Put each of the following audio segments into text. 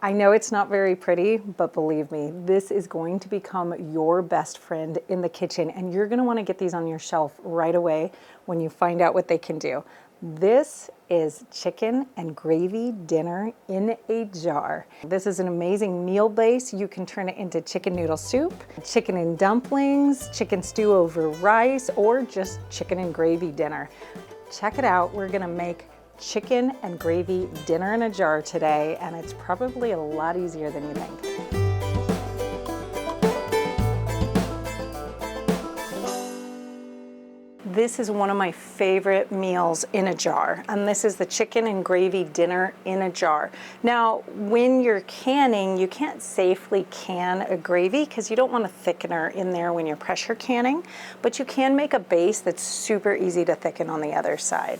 I know it's not very pretty, but believe me, this is going to become your best friend in the kitchen, and you're gonna wanna get these on your shelf right away when you find out what they can do. This is chicken and gravy dinner in a jar. This is an amazing meal base. You can turn it into chicken noodle soup, chicken and dumplings, chicken stew over rice, or just chicken and gravy dinner. Check it out. We're gonna make chicken and gravy dinner in a jar today, and it's probably a lot easier than you think. This is one of my favorite meals in a jar, and this is the chicken and gravy dinner in a jar. Now, when you're canning, you can't safely can a gravy because you don't want a thickener in there when you're pressure canning, but you can make a base that's super easy to thicken on the other side.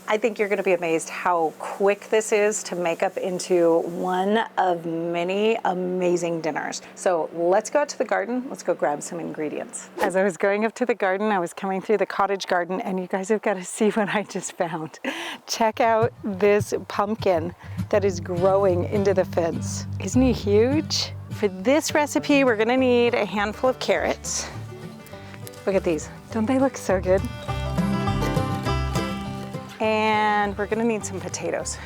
I think you're gonna be amazed how quick this is to make up into one of many amazing dinners. So let's go out to the garden, let's go grab some ingredients. As I was going up to the garden, I was coming through the cottage garden, and you guys have gotta see what I just found. Check out this pumpkin that is growing into the fence. Isn't he huge? For this recipe, we're gonna need a handful of carrots. Look at these, don't they look so good? And we're gonna need some potatoes.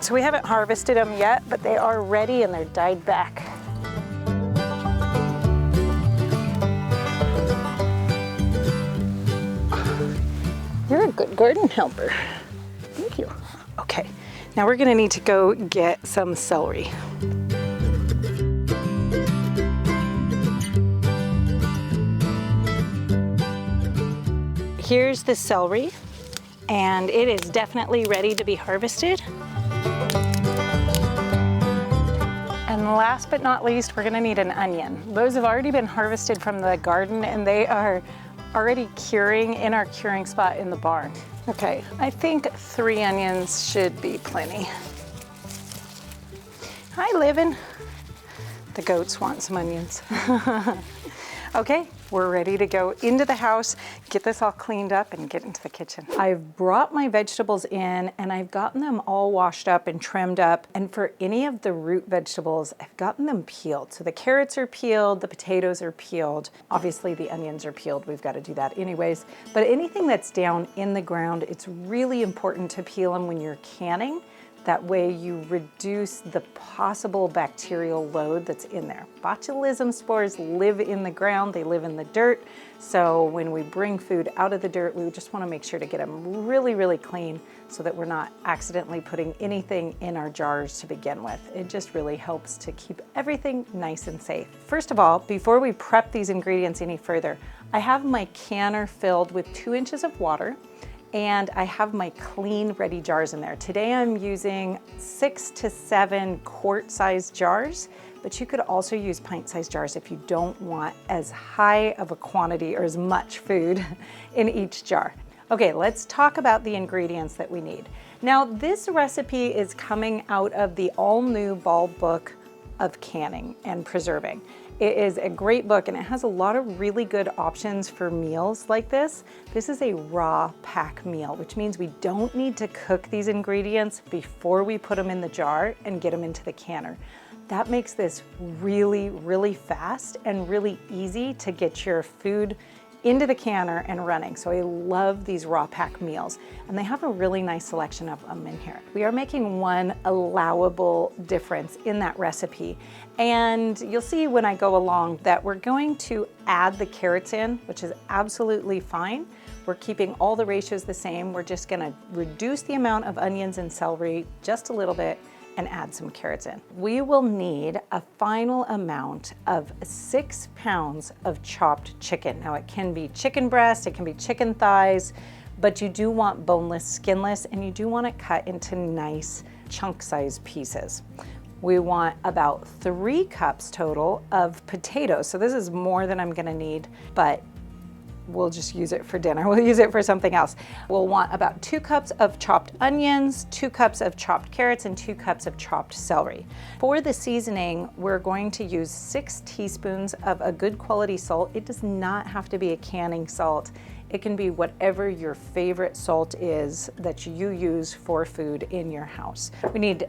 So we haven't harvested them yet, but they are ready and they're dyed back. You're a good garden helper. Thank you. Okay, now we're gonna need to go get some celery. Here's the celery, and it is definitely ready to be harvested. And last but not least, we're gonna need an onion. Those have already been harvested from the garden, and they are already curing in our curing spot in the barn. Okay, I think 3 onions should be plenty. Hi, Livin'. The goats want some onions. Okay, we're ready to go into the house, get this all cleaned up, and get into the kitchen. I've brought my vegetables in, and I've gotten them all washed up and trimmed up. And for any of the root vegetables, I've gotten them peeled. So the carrots are peeled, the potatoes are peeled. Obviously the onions are peeled, we've got to do that anyways. But anything that's down in the ground, it's really important to peel them when you're canning. That way you reduce the possible bacterial load that's in there. Botulism spores live in the ground, they live in the dirt. So when we bring food out of the dirt, we just wanna make sure to get them really, really clean so that we're not accidentally putting anything in our jars to begin with. It just really helps to keep everything nice and safe. First of all, before we prep these ingredients any further, I have my canner filled with 2 inches of water, and I have my clean, ready jars in there. Today I'm using 6 to 7 quart-sized jars, but you could also use pint-sized jars if you don't want as high of a quantity or as much food in each jar. Okay, let's talk about the ingredients that we need. Now, this recipe is coming out of the all-new Ball Book of Canning and Preserving. It is a great book, and it has a lot of really good options for meals like this. This is a raw pack meal, which means we don't need to cook these ingredients before we put them in the jar and get them into the canner. That makes this really, really fast and really easy to get your food into the canner and running. So I love these raw pack meals, and they have a really nice selection of them in here. We are making one allowable difference in that recipe, and you'll see when I go along that we're going to add the carrots in, which is absolutely fine. We're keeping all the ratios the same. We're just gonna reduce the amount of onions and celery just a little bit and add some carrots in. We will need a final amount of 6 pounds of chopped chicken. Now it can be chicken breast, it can be chicken thighs, but you do want boneless, skinless, and you do want it cut into nice chunk-sized pieces. We want about 3 cups total of potatoes. So this is more than I'm gonna need, but we'll just use it for dinner. We'll use it for something else. We'll want about 2 cups of chopped onions, 2 cups of chopped carrots, and 2 cups of chopped celery. For the seasoning, we're going to use 6 teaspoons of a good quality salt. It does not have to be a canning salt. It can be whatever your favorite salt is that you use for food in your house. We need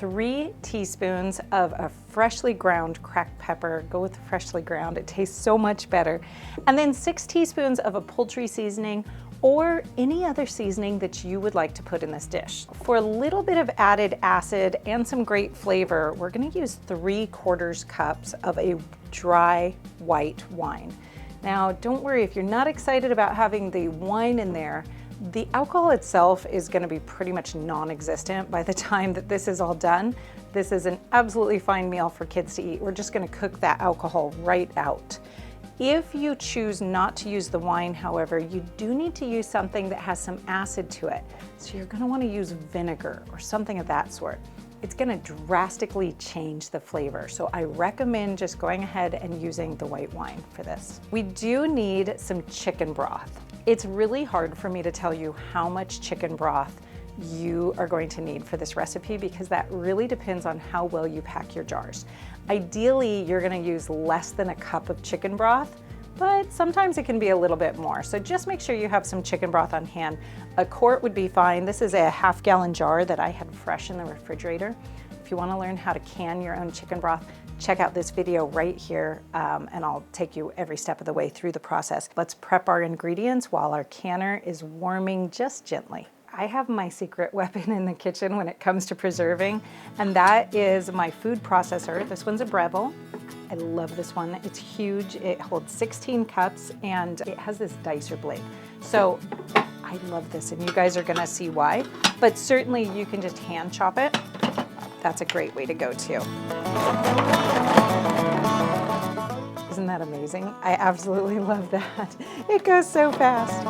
3 teaspoons of a freshly ground cracked pepper. Go with freshly ground, it tastes so much better. And then 6 teaspoons of a poultry seasoning or any other seasoning that you would like to put in this dish. For a little bit of added acid and some great flavor, we're gonna use 3/4 cups of a dry white wine. Now, don't worry, if you're not excited about having the wine in there, the alcohol itself is gonna be pretty much non-existent by the time that this is all done. This is an absolutely fine meal for kids to eat. We're just gonna cook that alcohol right out. If you choose not to use the wine, however, you do need to use something that has some acid to it. So you're gonna wanna use vinegar or something of that sort. It's gonna drastically change the flavor. So I recommend just going ahead and using the white wine for this. We do need some chicken broth. It's really hard for me to tell you how much chicken broth you are going to need for this recipe because that really depends on how well you pack your jars. Ideally, you're gonna use less than a cup of chicken broth, but sometimes it can be a little bit more. So just make sure you have some chicken broth on hand. A quart would be fine. This is a 1/2 gallon jar that I had fresh in the refrigerator. If you wanna learn how to can your own chicken broth, check out this video right here and I'll take you every step of the way through the process. Let's prep our ingredients while our canner is warming just gently. I have my secret weapon in the kitchen when it comes to preserving, and that is my food processor. This one's a Reveille. I love this one. It's huge. It holds 16 cups and it has this dicer blade. So I love this and you guys are gonna see why, but certainly you can just hand chop it. That's a great way to go too. Isn't that amazing? I absolutely love that. It goes so fast.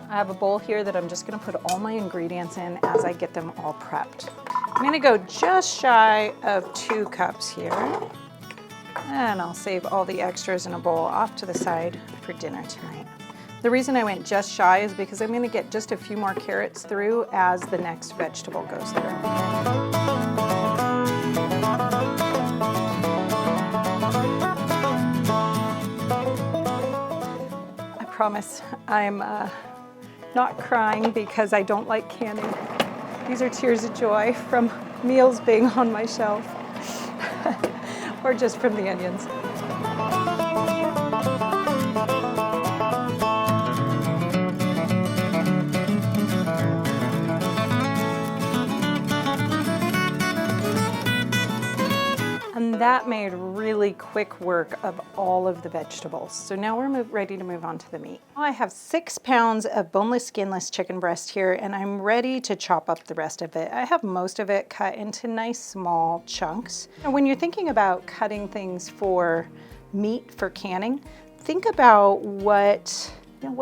I have a bowl here that I'm just gonna put all my ingredients in as I get them all prepped. I'm gonna go just shy of 2 cups here. And I'll save all the extras in a bowl off to the side for dinner tonight. The reason I went just shy is because I'm gonna get just a few more carrots through as the next vegetable goes through. I promise I'm not crying because I don't like canning. These are tears of joy from meals being on my shelf or just from the onions. And that made really quick work of all of the vegetables. So now we're ready to move on to the meat. I have 6 pounds of boneless, skinless chicken breast here, and I'm ready to chop up the rest of it. I have most of it cut into nice small chunks. And when you're thinking about cutting things for meat for canning, think about what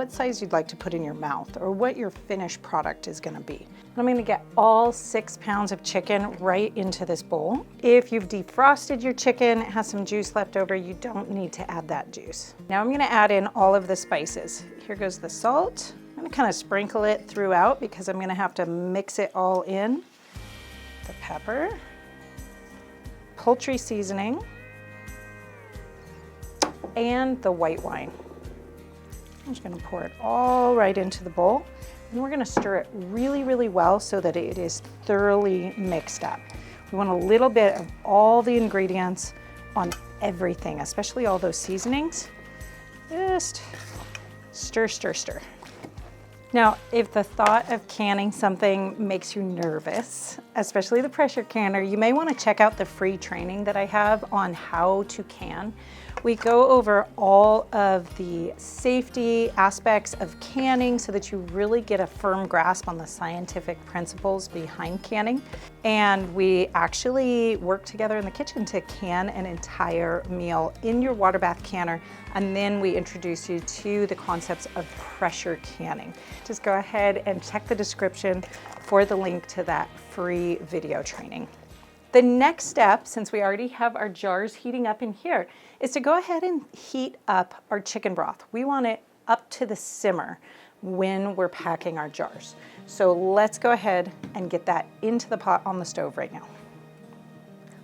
size you'd like to put in your mouth or what your finished product is gonna be. I'm gonna get all 6 pounds of chicken right into this bowl. If you've defrosted your chicken, it has some juice left over, you don't need to add that juice. Now I'm gonna add in all of the spices. Here goes the salt. I'm gonna kind of sprinkle it throughout because I'm gonna have to mix it all in. The pepper, poultry seasoning, and the white wine. I'm just gonna pour it all right into the bowl. And we're gonna stir it really, really well so that it is thoroughly mixed up. We want a little bit of all the ingredients on everything, especially all those seasonings. Just stir, stir, stir. Now, if the thought of canning something makes you nervous, especially the pressure canner, you may want to check out the free training that I have on how to can. We go over all of the safety aspects of canning so that you really get a firm grasp on the scientific principles behind canning. And we actually work together in the kitchen to can an entire meal in your water bath canner. And then we introduce you to the concepts of pressure canning. Just go ahead and check the description for the link to that free video training. The next step, since we already have our jars heating up in here, is to go ahead and heat up our chicken broth. We want it up to the simmer when we're packing our jars. So let's go ahead and get that into the pot on the stove right now.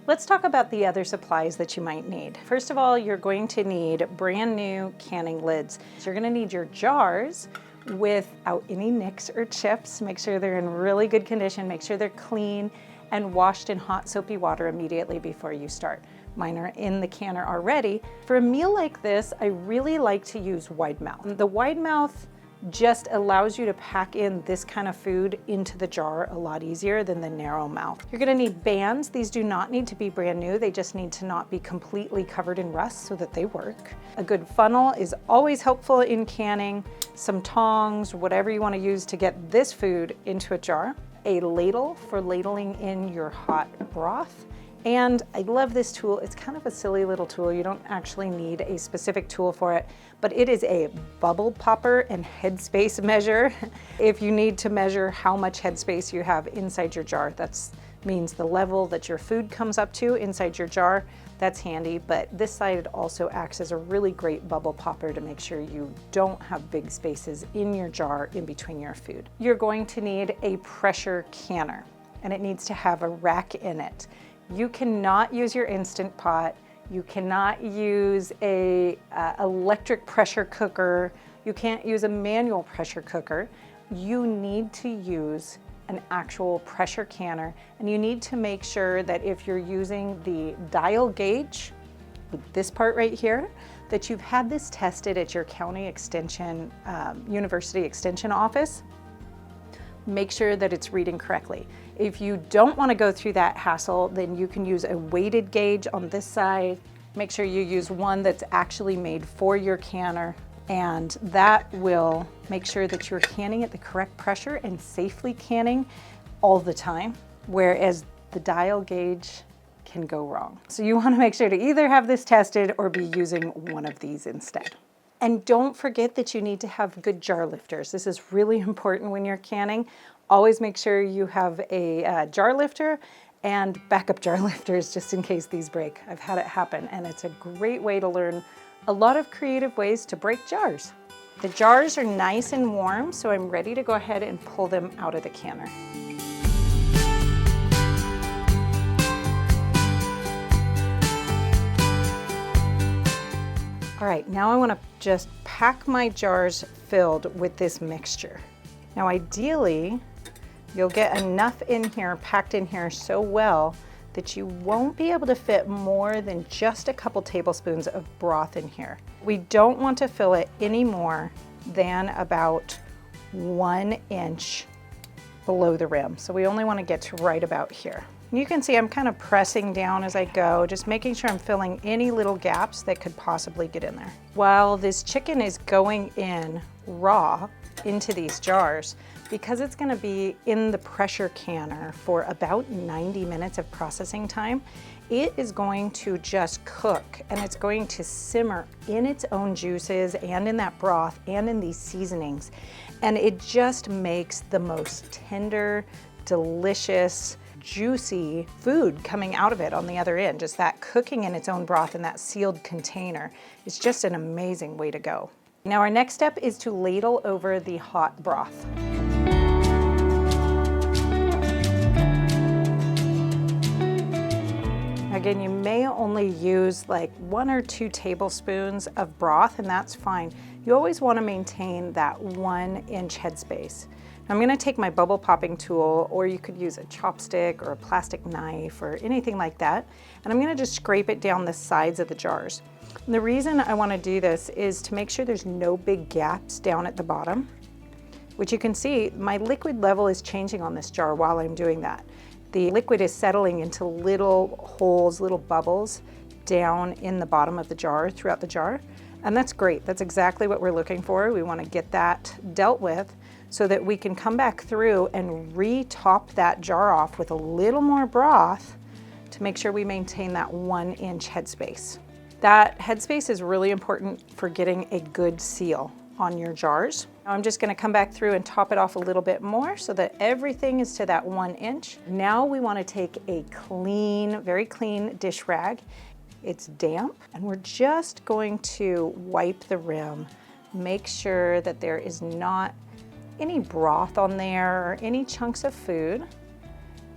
Let's talk about the other supplies that you might need. First of all, you're going to need brand new canning lids. So you're gonna need your jars, without any nicks or chips. Make sure they're in really good condition, make sure they're clean, and washed in hot soapy water immediately before you start. Mine are in the canner already. For a meal like this, I really like to use wide mouth. The wide mouth just allows you to pack in this kind of food into the jar a lot easier than the narrow mouth. You're gonna need bands. These do not need to be brand new. They just need to not be completely covered in rust so that they work. A good funnel is always helpful in canning. Some tongs, whatever you wanna use to get this food into a jar. A ladle for ladling in your hot broth. And I love this tool. It's kind of a silly little tool. You don't actually need a specific tool for it, but it is a bubble popper and headspace measure. If you need to measure how much headspace you have inside your jar, that means the level that your food comes up to inside your jar. That's handy, but this side also acts as a really great bubble popper to make sure you don't have big spaces in your jar in between your food. You're going to need a pressure canner, and it needs to have a rack in it. You cannot use your Instant Pot. You cannot use a electric pressure cooker. You can't use a manual pressure cooker. You need to use an actual pressure canner, and you need to make sure that if you're using the dial gauge, with this part right here, that you've had this tested at your county extension, university extension office. Make sure that it's reading correctly. If you don't want to go through that hassle, then you can use a weighted gauge on this side. Make sure you use one that's actually made for your canner, and that will make sure that you're canning at the correct pressure and safely canning all the time, whereas the dial gauge can go wrong. So you want to make sure to either have this tested or be using one of these instead. And don't forget that you need to have good jar lifters. This is really important when you're canning. Always make sure you have a jar lifter and backup jar lifters just in case these break. I've had it happen, and it's a great way to learn a lot of creative ways to break jars. The jars are nice and warm, so I'm ready to go ahead and pull them out of the canner. All right, now I want to just pack my jars filled with this mixture. Now ideally, you'll get enough in here, packed in here so well that you won't be able to fit more than just a couple tablespoons of broth in here. We don't want to fill it any more than about 1 inch below the rim. So we only want to get to right about here. You can see I'm kind of pressing down as I go, just making sure I'm filling any little gaps that could possibly get in there. While this chicken is going in raw into these jars, because it's going to be in the pressure canner for about 90 minutes of processing time, it is going to just cook, and it's going to simmer in its own juices and in that broth and in these seasonings. And it just makes the most tender, delicious, juicy food coming out of it on the other end. Just that cooking in its own broth in that sealed container is just an amazing way to go. Now our next step is to ladle over the hot broth. Again, you may only use like 1 or 2 tablespoons of broth, and that's fine. You always want to maintain that 1 inch headspace. I'm going to take my bubble popping tool, or you could use a chopstick or a plastic knife or anything like that, and I'm going to just scrape it down the sides of the jars. And the reason I want to do this is to make sure there's no big gaps down at the bottom, which you can see my liquid level is changing on this jar while I'm doing that. The liquid is settling into little holes, little bubbles down in the bottom of the jar, throughout the jar, and that's great. That's exactly what we're looking for. We want to get that dealt with so that we can come back through and re-top that jar off with a little more broth to make sure we maintain that 1 inch headspace. That headspace is really important for getting a good seal on your jars. Now I'm just going to come back through and top it off a little bit more so that everything is to that 1 inch. Now we want to take a clean, very clean dish rag. It's damp, and we're just going to wipe the rim, make sure that there is not any broth on there or any chunks of food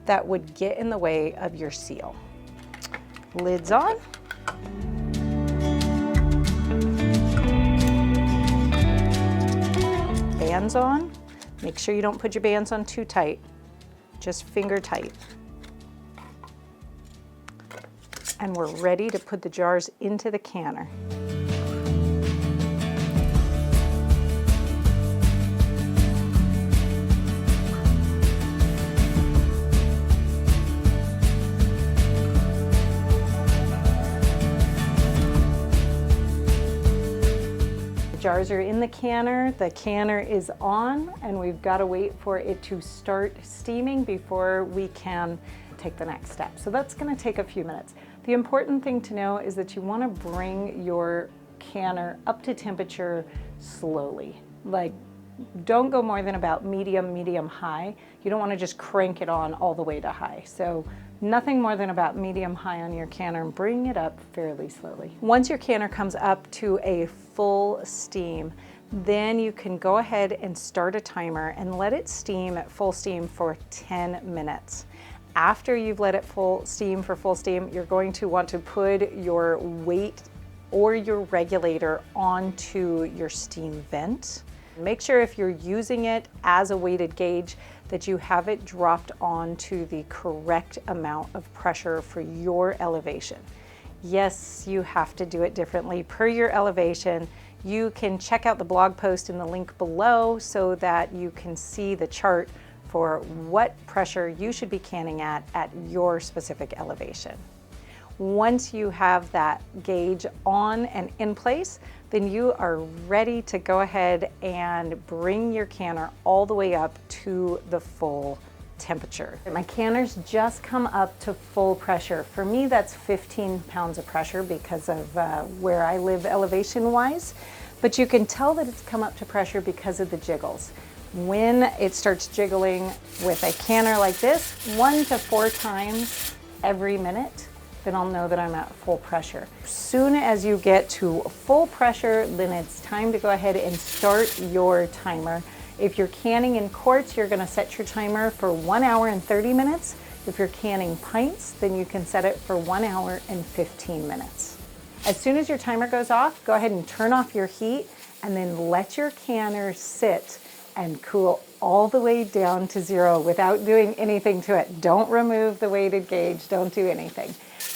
that would get in the way of your seal. Lids on. bands on. Make sure you don't put your bands on too tight, just finger tight. And we're ready to put the jars into the canner. Jars are in the canner is on, and we've got to wait for it to start steaming before we can take the next step. So that's going to take a few minutes. The important thing to know is that you want to bring your canner up to temperature slowly. Like, don't go more than about medium high. You don't want to just crank it on all the way to high. So nothing more than about medium high on your canner, and bring it up fairly slowly. Once your canner comes up to a full steam, then you can go ahead and start a timer and let it steam at full steam for 10 minutes. After you've let it full steam, you're going to want to put your weight or your regulator onto your steam vent. Make sure if you're using it as a weighted gauge that you have it dropped onto the correct amount of pressure for your elevation. Yes, you have to do it differently per your elevation. You can check out the blog post in the link below so that you can see the chart for what pressure you should be canning at your specific elevation. Once you have that gauge on and in place, then you are ready to go ahead and bring your canner all the way up to the full temperature. My canner's just come up to full pressure. For me, that's 15 pounds of pressure because of where I live elevation-wise, but you can tell that it's come up to pressure because of the jiggles. When it starts jiggling with a canner like this, 1 to 4 times every minute, then I'll know that I'm at full pressure. As soon as you get to full pressure, then it's time to go ahead and start your timer. If you're canning in quarts, you're gonna set your timer for 1 hour and 30 minutes. If you're canning pints, then you can set it for 1 hour and 15 minutes. As soon as your timer goes off, go ahead and turn off your heat and then let your canner sit and cool all the way down to 0 without doing anything to it. Don't remove the weighted gauge, don't do anything.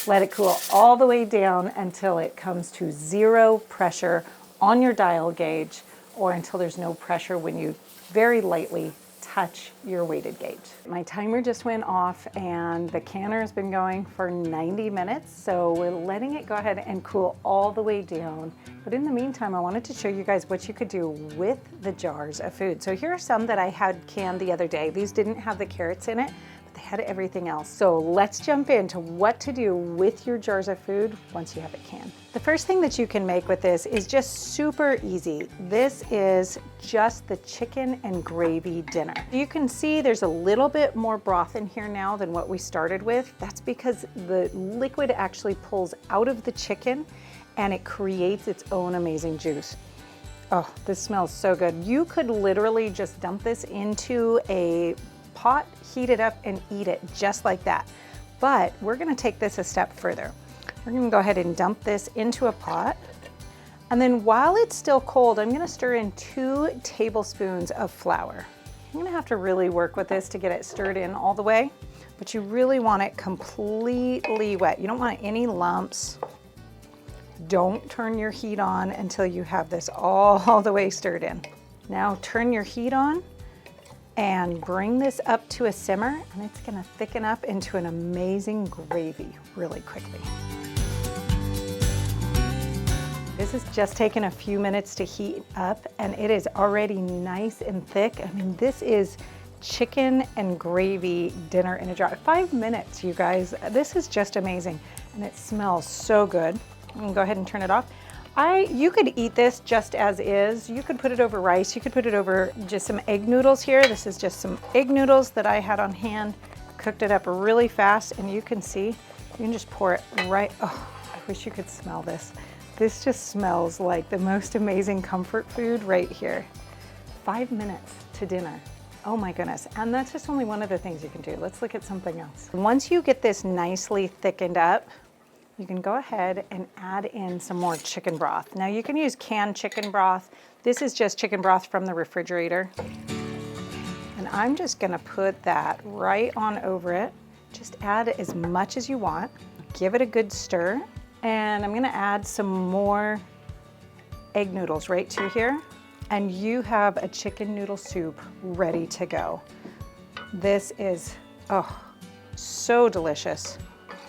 Let it cool all the way down until it comes to 0 pressure on your dial gauge, or until there's no pressure when you very lightly touch your weighted gauge. My timer just went off and the canner has been going for 90 minutes, so we're letting it go ahead and cool all the way down. But in the meantime, I wanted to show you guys what you could do with the jars of food. So here are some that I had canned the other day. These didn't have the carrots in it, but they had everything else. So let's jump into what to do with your jars of food once you have it canned. The first thing that you can make with this is just super easy. This is just the chicken and gravy dinner. You can see there's a little bit more broth in here now than what we started with. That's because the liquid actually pulls out of the chicken and it creates its own amazing juice. Oh, this smells so good. You could literally just dump this into a pot, heat it up, and eat it just like that. But we're gonna take this a step further. We're gonna go ahead and dump this into a pot. And then while it's still cold, I'm gonna stir in 2 tablespoons of flour. I'm gonna have to really work with this to get it stirred in all the way, but you really want it completely wet. You don't want any lumps. Don't turn your heat on until you have this all the way stirred in. Now turn your heat on and bring this up to a simmer, and it's gonna thicken up into an amazing gravy really quickly. This has just taken a few minutes to heat up and it is already nice and thick. I mean, this is chicken and gravy dinner in a jar. 5 minutes, you guys. This is just amazing and it smells so good. I'm gonna go ahead and turn it off. You could eat this just as is. You could put it over rice. You could put it over just some egg noodles here. This is just some egg noodles that I had on hand. Cooked it up really fast, and you can see, you can just pour it right, oh, I wish you could smell this. This just smells like the most amazing comfort food right here. 5 minutes to dinner. Oh my goodness. And that's just only one of the things you can do. Let's look at something else. Once you get this nicely thickened up, you can go ahead and add in some more chicken broth. Now you can use canned chicken broth. This is just chicken broth from the refrigerator. And I'm just gonna put that right on over it. Just add as much as you want. Give it a good stir. And I'm gonna add some more egg noodles right to here. And you have a chicken noodle soup ready to go. This is, oh, so delicious.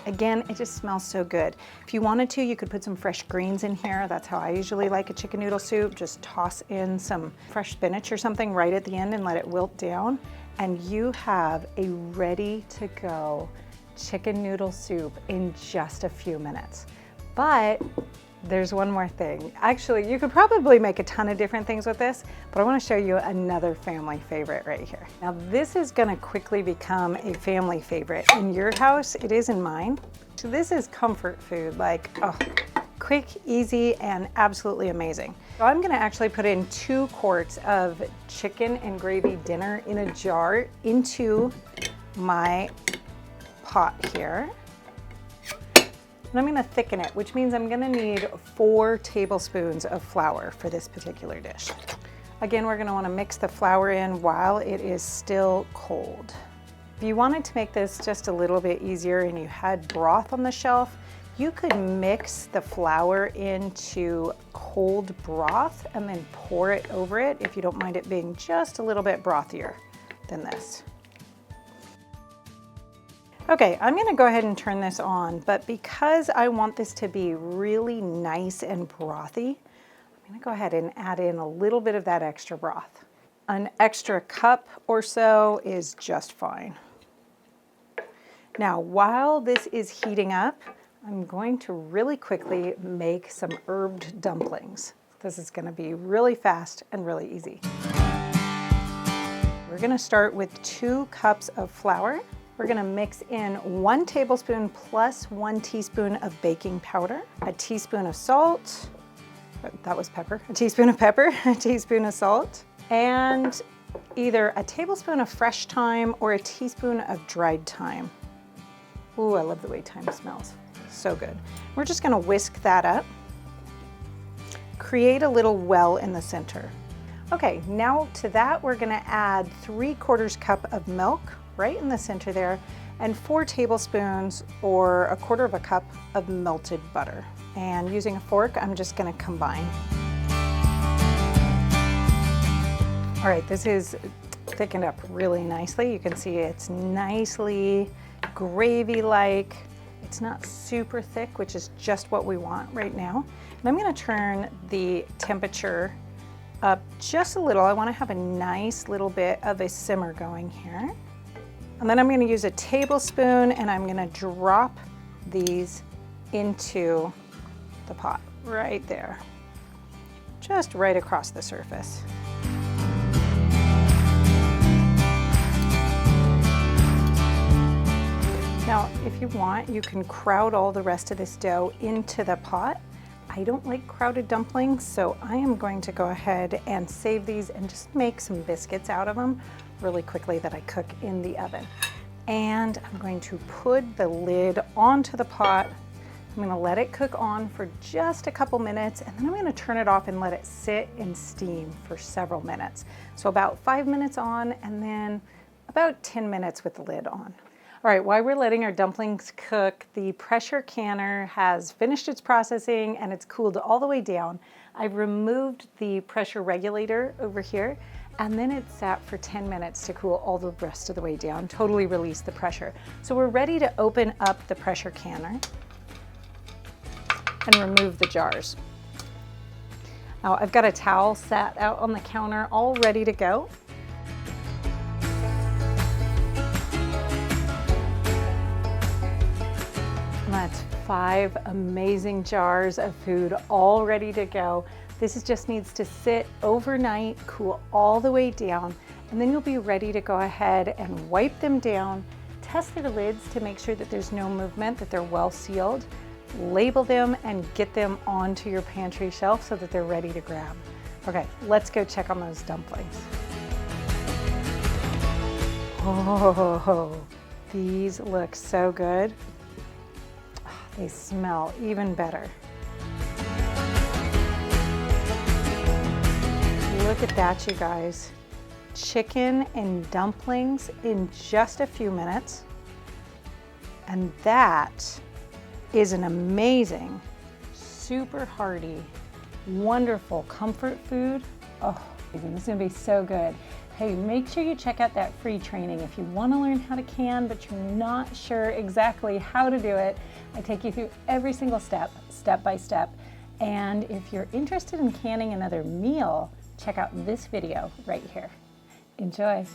Again, it just smells so good. If you wanted to, you could put some fresh greens in here. That's how I usually like a chicken noodle soup. Just toss in some fresh spinach or something right at the end and let it wilt down. And you have a ready to go chicken noodle soup in just a few minutes. But there's one more thing. Actually, you could probably make a ton of different things with this, but I want to show you another family favorite right here. Now this is going to quickly become a family favorite in your house. It is in mine. So this is comfort food, like, oh, quick, easy, and absolutely amazing. So I'm going to actually put in 2 quarts of chicken and gravy dinner in a jar into my pot here. And I'm gonna thicken it, which means I'm gonna need 4 tablespoons of flour for this particular dish. Again, we're gonna wanna mix the flour in while it is still cold. If you wanted to make this just a little bit easier and you had broth on the shelf, you could mix the flour into cold broth and then pour it over it if you don't mind it being just a little bit brothier than this. Okay, I'm gonna go ahead and turn this on, but because I want this to be really nice and brothy, I'm gonna go ahead and add in a little bit of that extra broth. An extra cup or so is just fine. Now, while this is heating up, I'm going to really quickly make some herbed dumplings. This is gonna be really fast and really easy. We're gonna start with 2 cups of flour. We're gonna mix in 1 tablespoon plus 1 teaspoon of baking powder, a teaspoon of salt, that was pepper, a teaspoon of pepper, a teaspoon of salt, and either a tablespoon of fresh thyme or a teaspoon of dried thyme. Ooh, I love the way thyme smells. So good. We're just gonna whisk that up. Create a little well in the center. Okay, now to that we're gonna add 3/4 cup of milk right in the center there, and 4 tablespoons or 1/4 cup of melted butter. And using a fork, I'm just gonna combine. All right, this is thickened up really nicely. You can see it's nicely gravy-like. It's not super thick, which is just what we want right now. And I'm gonna turn the temperature up just a little. I wanna have a nice little bit of a simmer going here. And then I'm gonna use a tablespoon and I'm gonna drop these into the pot right there, just right across the surface. Now, if you want, you can crowd all the rest of this dough into the pot. I don't like crowded dumplings, so I am going to go ahead and save these and just make some biscuits out of them really quickly that I cook in the oven. And I'm going to put the lid onto the pot. I'm gonna let it cook on for just a couple minutes, and then I'm gonna turn it off and let it sit and steam for several minutes. So about 5 minutes on, and then about 10 minutes with the lid on. All right, while we're letting our dumplings cook, the pressure canner has finished its processing and it's cooled all the way down. I've removed the pressure regulator over here, and then it sat for 10 minutes to cool all the rest of the way down, totally release the pressure. So we're ready to open up the pressure canner and remove the jars. Now I've got a towel sat out on the counter all ready to go. And that's 5 amazing jars of food all ready to go. This just needs to sit overnight, cool all the way down, and then you'll be ready to go ahead and wipe them down, test their lids to make sure that there's no movement, that they're well sealed, label them, and get them onto your pantry shelf so that they're ready to grab. Okay, let's go check on those dumplings. Oh, these look so good. They smell even better. Look at that, you guys. Chicken and dumplings in just a few minutes. And that is an amazing, super hearty, wonderful comfort food. Oh, this is gonna be so good. Hey, make sure you check out that free training if you want to learn how to can, but you're not sure exactly how to do it. I take you through every single step, step by step. And if you're interested in canning another meal, check out this video right here. Enjoy.